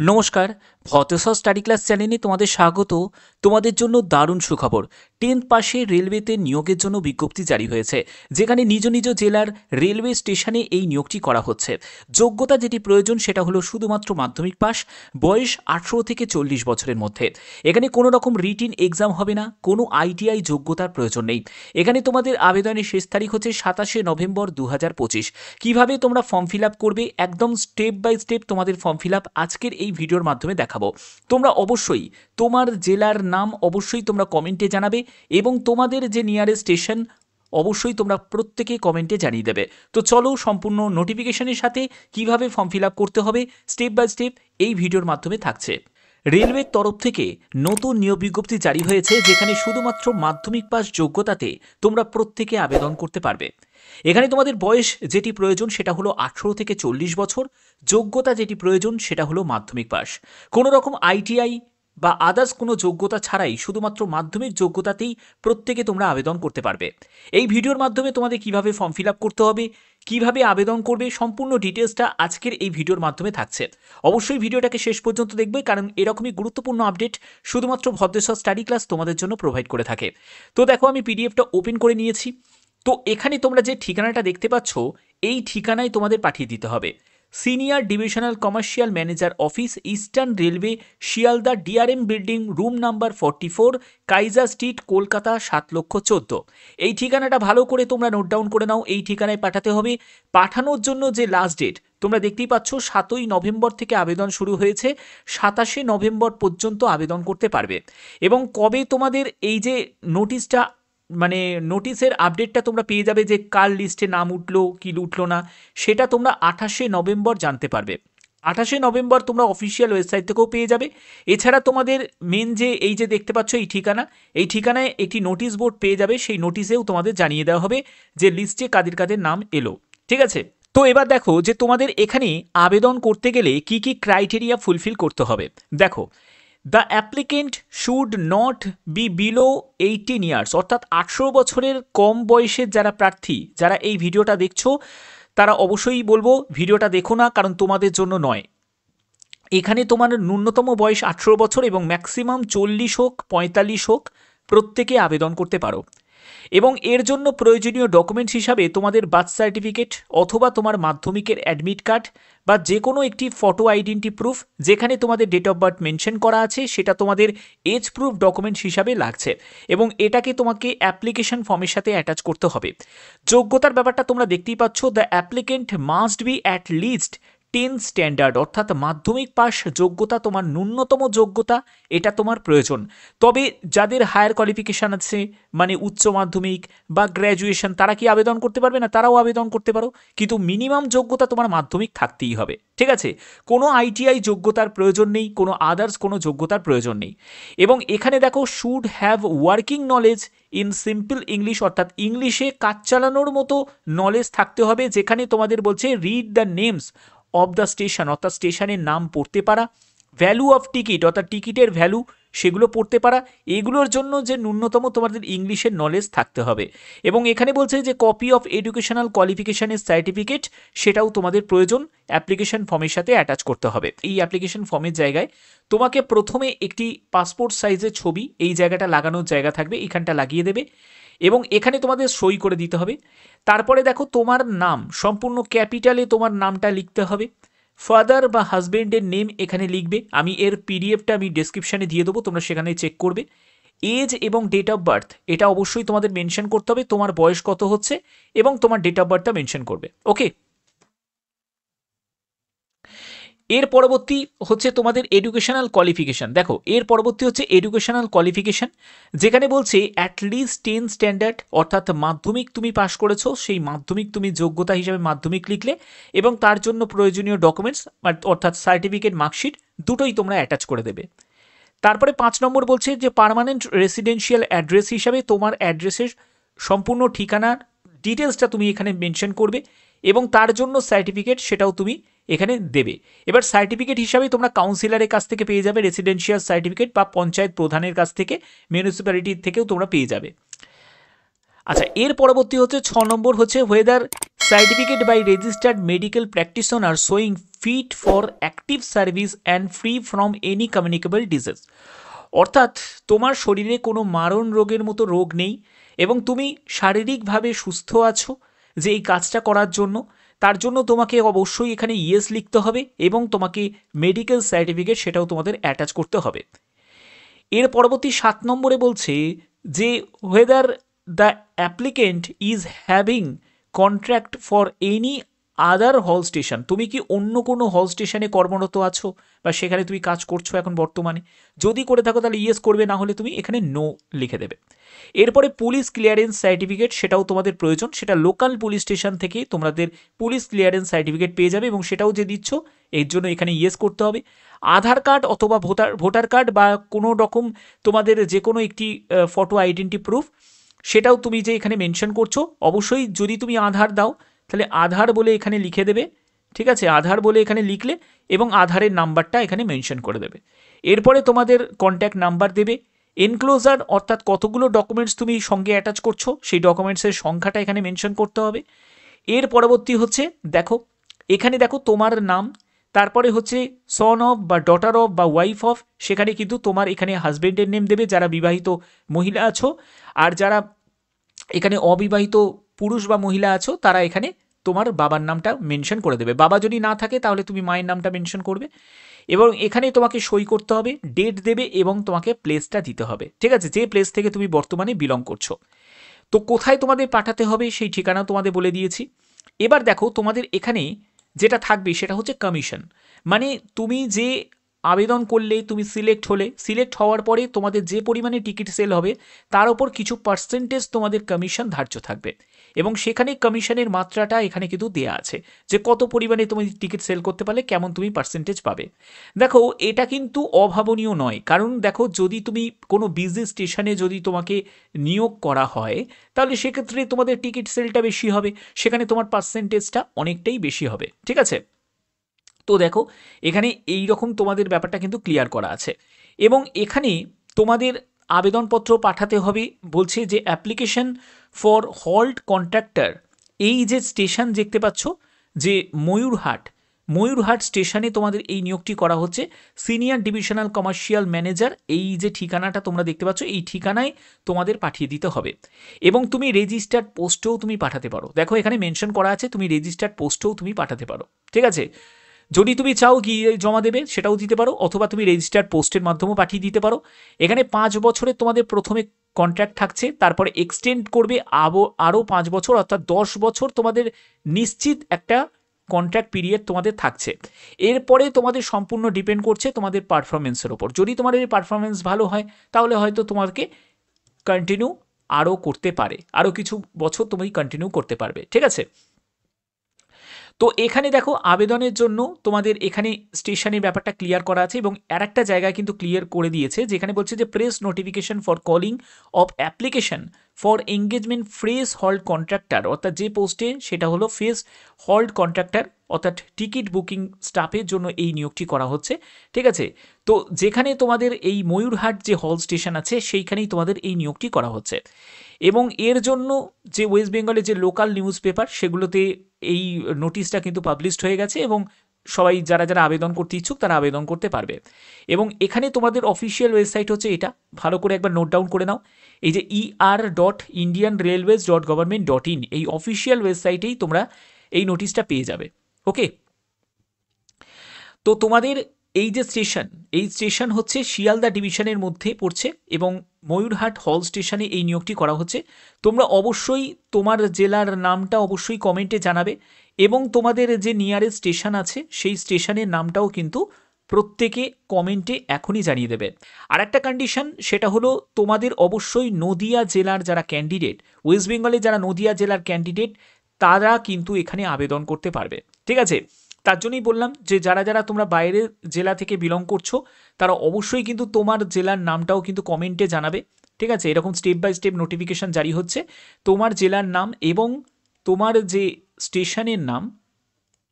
নমস্কার, ভতেশ্বর study class চ্যানেলে তোমাদের স্বাগত। তোমাদের জন্য দারুণ সুখবর। 10th পাশে রেলওয়েতে নিয়োগের জন্য বিজ্ঞপ্তি জারি হয়েছে, যেখানে নিজ নিজ জেলার রেলওয়ে স্টেশনে এই নিয়োগটি করা হচ্ছে। যোগ্যতা যেটি প্রয়োজন সেটা হলো শুধুমাত্র মাধ্যমিক পাস, বয়স 18 থেকে 40 বছরের মধ্যে। এখানে কোনো রকম রিটিন এক্সাম হবে না, কোনো আইটিআই যোগ্যতার প্রয়োজন নেই। এখানে তোমাদের আবেদনের শেষ তারিখ হচ্ছে 27শে নভেম্বর 2025। কিভাবে তোমরা ফর্ম ফিল আপ করবে, একদম স্টেপ বাই স্টেপ তোমাদের ফর্ম ফিল আপ আজকের এই ভিডিওর মাধ্যমে দেখাবো। তোমরা অবশ্যই তোমার জেলার নাম অবশ্যই তোমরা কমেন্টে জানাবে, এবং তোমাদের যে নিয়ারেস্ট স্টেশন অবশ্যই তোমরা প্রত্যেকে কমেন্টে জানিয়ে দেবে। তো চলো সম্পূর্ণ নোটিফিকেশনের সাথে কিভাবে ফর্ম ফিল আপ করতে হবে স্টেপ বাই স্টেপ এই ভিডিওর মাধ্যমে থাকছে। রেলওয়ের তরফ থেকে নতুন নিয়োগ বিজ্ঞপ্তি জারি হয়েছে, যেখানে শুধুমাত্র মাধ্যমিক পাস যোগ্যতাতে তোমরা প্রত্যেকে আবেদন করতে পারবে। এখানে তোমাদের বয়স যেটি প্রয়োজন সেটা হলো 18 থেকে 40 বছর, যোগ্যতা যেটি প্রয়োজন সেটা হলো মাধ্যমিক পাস। কোনো রকম আইটিআই বা আদার্স কোনো যোগ্যতা ছাড়াই শুধুমাত্র মাধ্যমিক যোগ্যতাতেই প্রত্যেকে তোমরা আবেদন করতে পারবে। এই ভিডিওর মাধ্যমে তোমাদের কিভাবে ফর্ম ফিল আপ করতে হবে, কিভাবে আবেদন করবে, সম্পূর্ণ ডিটেলসটা আজকের এই ভিডিওর মাধ্যমে থাকছে। অবশ্যই ভিডিওটাকে শেষ পর্যন্ত দেখবে, কারণ এরকমই গুরুত্বপূর্ণ আপডেট শুধুমাত্র ভদ্রেশ্বর স্টাডি ক্লাস তোমাদের জন্য প্রোভাইড করে থাকে। তো দেখো, আমি পিডিএফটা ওপেন করে নিয়েছি। তো এখানে তোমরা যে ঠিকানাটা দেখতে পাচ্ছ, এই ঠিকানায় তোমাদের পাঠিয়ে দিতে হবে। Senior divisional commercial manager office, eastern railway, Sealdah, DRM building, room number 44, Kaiser street, Kolkata 7,14,000। এই ঠিকানাটা ভালো করে তোমরা নোট ডাউন করে নাও। এই ঠিকানায় পাঠাতে হবে। পাঠানোর জন্য যে লাস্ট ডেট তোমরা দেখতেই পাচ্ছ, 7ই নভেম্বর থেকে আবেদন শুরু হয়েছে, 27শে নভেম্বর পর্যন্ত আবেদন করতে পারবে। এবং কবে তোমাদের এই যে নোটিশটা, মানে নোটিশের আপডেটটা তোমরা পেয়ে যাবে, যে কার লিস্টে নাম উঠলো কি উঠলো না, সেটা তোমরা 28শে নভেম্বর জানতে পারবে। 28শে নভেম্বর তোমরা অফিসিয়াল ওয়েবসাইট থেকেও পেয়ে যাবে। এছাড়া তোমাদের মেন যে এই যে দেখতে পাচ্ছ এই ঠিকানা, এই ঠিকানায় একটি নোটিশ বোর্ড পেয়ে যাবে। সেই নোটিশেও তোমাদের জানিয়ে দেওয়া হবে যে লিস্টে কাদের কাদের নাম এলো। ঠিক আছে, তো এবার দেখো যে তোমাদের এখানে আবেদন করতে গেলে কি কি ক্রাইটেরিয়া ফুলফিল করতে হবে। দেখো, the applicant should not be below 18 years, অর্থাৎ 18 বছরের কম বয়সের যারা প্রার্থী, যারা এই ভিডিওটা দেখছো, তারা অবশ্যই বলবো ভিডিওটা দেখো না, কারণ তোমাদের জন্য নয়। এখানে তোমার ন্যূনতম বয়স 18 বছর এবং ম্যাক্সিমাম 40 হোক 45 হোক, প্রত্যেকে আবেদন করতে পারো। এবং এর জন্য প্রয়োজনীয় ডকুমেন্টস হিসাবে তোমাদের বার্থ সার্টিফিকেট অথবা তোমার মাধ্যমিকের অ্যাডমিট কার্ড বা যে কোনো একটি ফটো আইডেন্টি প্রুফ, যেখানে তোমাদের ডেট অফ বার্থ মেনশন করা আছে, সেটা তোমাদের এজ প্রুফ ডকুমেন্টস হিসাবে লাগছে, এবং এটাকে তোমাকে অ্যাপ্লিকেশন ফর্মের সাথে অ্যাটাচ করতে হবে। যোগ্যতার ব্যাপারটা তোমরা দেখতেই পাচ্ছ, the applicant must be at least 10 standard, অর্থাৎ মাধ্যমিক পাস যোগ্যতা তোমার ন্যূনতম যোগ্যতা, এটা তোমার প্রয়োজন। তবে যাদের হায়ার কোয়ালিফিকেশান আছে, মানে উচ্চ মাধ্যমিক বা গ্র্যাজুয়েশন, তারা কি আবেদন করতে পারবে না? তারাও আবেদন করতে পারো, কিন্তু মিনিমাম যোগ্যতা তোমার মাধ্যমিক থাকতেই হবে। ঠিক আছে, কোনো আইটিআই যোগ্যতার প্রয়োজন নেই, কোনো আদার্স কোনো যোগ্যতার প্রয়োজন নেই। এবং এখানে দেখো, should have working knowledge in simple English, অর্থাৎ ইংলিশে কাজ চালানোর মতো নলেজ থাকতে হবে। যেখানে তোমাদের বলছে read the names of the station, অর্থাৎ স্টেশনের নাম পড়তে পারা, ভ্যালু অফ টিকিট, অর্থাৎ টিকিটের ভ্যালু সেগুলো পড়তে পারা, এগুলোর জন্য যে ন্যূনতম তোমাদের ইংলিশের নলেজ থাকতে হবে। এবং এখানে বলছে যে কপি অফ এডুকেশনাল কোয়ালিফিকেশনের সার্টিফিকেট, সেটাও তোমাদের প্রয়োজন, অ্যাপ্লিকেশন ফর্মের সাথে অ্যাটাচ করতে হবে। এই অ্যাপ্লিকেশন ফর্মের জায়গায় তোমাকে প্রথমে একটি পাসপোর্ট সাইজের ছবি, এই জায়গাটা লাগানোর জায়গা থাকবে, এখানটা লাগিয়ে দেবে, এবং এখানে তোমাদের সই করে দিতে হবে। তারপরে দেখো, তোমার নাম সম্পূর্ণ ক্যাপিটালে তোমার নামটা লিখতে হবে। ফাদার বা হাজবেন্ডের নেম এখানে লিখবে। আমি এর পিডিএফটা আমি ডেসক্রিপশানে দিয়ে দেবো, তোমরা সেখানে চেক করবে। এজ এবং ডেট অফ বার্থ এটা অবশ্যই তোমাদের মেনশন করতে হবে, তোমার বয়স কত হচ্ছে এবং তোমার ডেট অফ বার্থটা মেনশন করবে। ওকে, এর পরবর্তী হচ্ছে তোমাদের এডুকেশনাল কোয়ালিফিকেশান। দেখো, এর পরবর্তী হচ্ছে এডুকেশনাল কোয়ালিফিকেশান, যেখানে বলছে অ্যাটলিস্ট 10 স্ট্যান্ডার্ড, অর্থাৎ মাধ্যমিক তুমি পাশ করেছো, সেই মাধ্যমিক তুমি যোগ্যতা হিসাবে মাধ্যমিক লিখলে, এবং তার জন্য প্রয়োজনীয় ডকুমেন্টস অর্থাৎ সার্টিফিকেট, মার্কশিট দুটোই তোমরা অ্যাটাচ করে দেবে। তারপরে 5 নম্বর বলছে যে পার্মানেন্ট রেসিডেন্সিয়াল অ্যাড্রেস হিসাবে তোমার অ্যাড্রেসের সম্পূর্ণ ঠিকানার ডিটেলসটা তুমি এখানে মেনশন করবে, এবং তার জন্য সার্টিফিকেট সেটাও তুমি এখানে দেবে। এবার সার্টিফিকেট হিসাবে তোমরা কাউন্সিলরের কাছ থেকে পেয়ে যাবে রেসিডেন্সিয়াল সার্টিফিকেট, বা পঞ্চায়েত প্রধানের কাছ থেকে, মিউনিসিপ্যালিটির থেকেও তোমরা পেয়ে যাবে। আচ্ছা, এর পরবর্তী হচ্ছে 6 নম্বর হচ্ছে whether certificate by registered medical practitioner showing fit for active service and free from any communicable disease. অর্থাৎ তোমার শরীরে কোনো মারণ রোগের মতো রোগ নেই এবং তুমি শারীরিকভাবে সুস্থ আছো যে এই কাজটা করার জন্য, তার জন্য তোমাকে অবশ্যই এখানে ইয়েস লিখতে হবে এবং তোমাকে মেডিকেল সার্টিফিকেট সেটাও তোমাদের অ্যাটাচ করতে হবে। এর পরবর্তী 7 নম্বরে বলছে যে whether the applicant is having contract for any আদার হল স্টেশন, তুমি কি অন্য কোনো হল স্টেশনে কর্মরত আছো বা সেখানে তুমি কাজ করছো এখন বর্তমানে? যদি করে থাকো তাহলে ইয়েস করবে, না হলে তুমি এখানে নো লিখে দেবে। এরপরে পুলিশ ক্লিয়ারেন্স সার্টিফিকেট, সেটাও তোমাদের প্রয়োজন, সেটা লোকাল পুলিশ স্টেশন থেকে তোমাদের পুলিশ ক্লিয়ারেন্স সার্টিফিকেট পেয়ে যাবে এবং সেটাও যে দিচ্ছ এর জন্য এখানে ইয়েস করতে হবে। আধার কার্ড অথবা ভোটার কার্ড বা কোনো রকম তোমাদের যে কোনো একটি ফটো আইডেন্টি প্রুফ, সেটাও তুমি যে এখানে মেনশন করছো, অবশ্যই যদি তুমি আধার দাও তাহলে আধার বলে এখানে লিখে দেবে, ঠিক আছে, আধার বলে এখানে লিখলে এবং আধারের নাম্বারটা এখানে মেনশন করে দেবে। এরপরে তোমাদের কন্ট্যাক্ট নাম্বার দেবে, এনক্লোজার অর্থাৎ কতগুলো ডকুমেন্টস তুমি সঙ্গে অ্যাটাচ করছো সেই ডকুমেন্টসের সংখ্যাটা এখানে মেনশন করতে হবে। এর পরবর্তী হচ্ছে দেখো এখানে দেখো তোমার নাম, তারপরে হচ্ছে সন অফ বা ডটার অফ বা ওয়াইফ অফ, সেখানে কিন্তু তোমার এখানে হাজব্যান্ডের নেম দেবে যারা বিবাহিত মহিলা আছো, আর যারা এখানে অবিবাহিত পুরুষ বা মহিলা আছো তারা এখানে তোমার বাবার নামটা মেনশন করে দেবে। বাবা যদি না থাকে তাহলে তুমি মায়ের নামটা মেনশন করবে এবং এখানে তোমাকে সই করতে হবে, ডেট দেবে এবং তোমাকে প্লেসটা দিতে হবে, ঠিক আছে, যে প্লেস থেকে তুমি বর্তমানে বিলং করছো। তো কোথায় তোমাদের পাঠাতে হবে সেই ঠিকানা তোমাদের বলে দিয়েছি। এবার দেখো তোমাদের এখানে যেটা থাকবে সেটা হচ্ছে কমিশন, মানে তুমি যে আবেদন করলে তুমি সিলেক্ট হওয়ার পরে তোমাদের যে পরিমাণে টিকিট সেল হবে তার ওপর কিছু পার্সেন্টেজ তোমাদের কমিশন ধার্য থাকবে এবং সেখানে কমিশনের মাত্রাটা এখানে কিন্তু দেয়া আছে যে কত পরিমাণে তুমি টিকিট সেল করতে পারলে কেমন তুমি পার্সেন্টেজ পাবে। দেখো এটা কিন্তু অভাবনীয় নয়, কারণ দেখো যদি তুমি কোনো বিজি স্টেশনে যদি তোমাকে নিয়োগ করা হয় তাহলে সেক্ষেত্রে তোমাদের টিকিট সেলটা বেশি হবে, সেখানে তোমার পার্সেন্টেজটা অনেকটাই বেশি হবে, ঠিক আছে। তো দেখো এখানে এই রকম তোমাদের ব্যাপারটা কিন্তু ক্লিয়ার করা আছে এবং এখানে তোমাদের আবেদনপত্র পাঠাতে হবে। বলছে যে অ্যাপ্লিকেশন ফর হল্ট কন্ট্রাক্টর, এই যে স্টেশন দেখতে পাচ্ছ যে ময়ূরহাট স্টেশনে তোমাদের এই নিয়োগটি করা হচ্ছে, সিনিয়র ডিভিশনাল কমার্শিয়াল ম্যানেজার, এই যে ঠিকানাটা তোমরা দেখতে পাচ্ছ এই ঠিকানায় তোমাদের পাঠিয়ে দিতে হবে এবং তুমি রেজিস্টার্ড পোস্টেও তুমি পাঠাতে পারো। দেখো এখানে মেনশন করা আছে তুমি রেজিস্টার্ড পোস্টেও তুমি পাঠাতে পারো, ঠিক আছে। যদি তুমি চাও গিয়ে জমা দেবে সেটাও দিতে পারো অথবা তুমি রেজিস্টার্ড পোস্টের মাধ্যমেও পাঠিয়ে দিতে পারো। এখানে 5 বছরের তোমাদের প্রথমে কন্ট্রাক্ট থাকছে, তারপরে এক্সটেন্ড করবে আরও 5 বছর, অর্থাৎ 10 বছর তোমাদের নিশ্চিত একটা কন্ট্রাক্ট পিরিয়ড তোমাদের থাকছে। এরপরে তোমাদের সম্পূর্ণ ডিপেন্ড করছে তোমাদের পারফরমেন্সের ওপর। যদি তোমাদের এই পারফরমেন্স ভালো হয় তাহলে হয়তো তোমাকে কন্টিনিউ আরও করতে পারে, আরও কিছু বছর তুমি কন্টিনিউ করতে পারবে, ঠিক আছে। তো এখানে দেখো আবেদনের জন্য তোমাদের এখানে স্টেশনের ব্যাপারটা ক্লিয়ার করা আছে এবং আর একটা জায়গায় কিন্তু ক্লিয়ার করে দিয়েছে যেখানে বলছে যে press notification for calling of application for engagement fresh hold contractor, অর্থাৎ যে পোস্টে সেটা হলো ফেস হল্ড কন্ট্রাক্টর অর্থাৎ টিকিট বুকিং স্টাফের জন্য এই নিয়োগটি করা হচ্ছে, ঠিক আছে। তো যেখানে তোমাদের এই ময়ূরহাট যে হল স্টেশন আছে সেইখানেই তোমাদের এই নিয়োগটি করা হচ্ছে এবং এর জন্য যে ওয়েস্ট বেঙ্গলের যে লোকাল নিউজ পেপার সেগুলোতে এই নোটিশটা কিন্তু পাবলিশড হয়ে গেছে এবং সবাই যারা যারা আবেদন করতে ইচ্ছুক তারা আবেদন করতে পারবে। এবং এখানে তোমাদের অফিসিয়াল ওয়েবসাইট হচ্ছে এটা, ভালো করে একবার নোট ডাউন করে নাও, এই যে er.indianrailways.government.in এই অফিসিয়াল ওয়েবসাইটেই তোমরা এই নোটিশটা পেয়ে যাবে, ওকে। তো তোমাদের এই যে স্টেশন, এই স্টেশন হচ্ছে শিয়ালদা ডিভিশনের মধ্যে পড়ছে এবং ময়ূরহাট হল স্টেশনে এই নিয়োগটি করা হচ্ছে। তোমরা অবশ্যই তোমার জেলার নামটা অবশ্যই কমেন্টে জানাবে এবং তোমাদের যে নিয়ারেস্ট স্টেশন আছে সেই স্টেশনের নামটাও কিন্তু প্রত্যেকে কমেন্টে এখনই জানিয়ে দেবে। আর একটা কন্ডিশন সেটা হলো তোমাদের অবশ্যই নদিয়া জেলার যারা ক্যান্ডিডেট, ওয়েস্ট বেঙ্গলে যারা নদিয়া জেলার ক্যান্ডিডেট তারা কিন্তু এখানে আবেদন করতে পারবে, ঠিক আছে। তার জন্যই বললাম যে যারা যারা তোমরা বাইরের জেলা থেকে বিলং করছো তারা অবশ্যই কিন্তু তোমার জেলার নামটাও কিন্তু কমেন্টে জানাবে, ঠিক আছে। এরকম স্টেপ বাই স্টেপ নোটিফিকেশান জারি হচ্ছে, তোমার জেলার নাম এবং তোমার যে স্টেশনের নাম,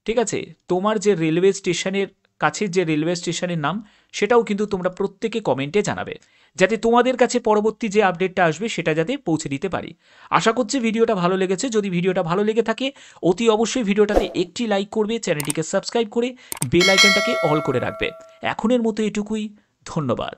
ঠিক আছে, তোমার যে রেলওয়ে স্টেশনের কাছের যে রেলওয়ে স্টেশনের নাম সেটাও কিন্তু তোমরা প্রত্যেকে কমেন্টে জানাবে, যাতে তোমাদের কাছে পরবর্তী যে আপডেটটা আসবে সেটা যাতে পৌঁছে দিতে পারি। আশা করছি ভিডিওটা ভালো লেগেছে। যদি ভিডিওটা ভালো লেগে থাকে অতি অবশ্যই ভিডিওটাতে একটি লাইক করবে, চ্যানেলটিকে সাবস্ক্রাইব করে বেল আইকনটাকে অল করে রাখবে। এখনের মতো এটুকুই, ধন্যবাদ।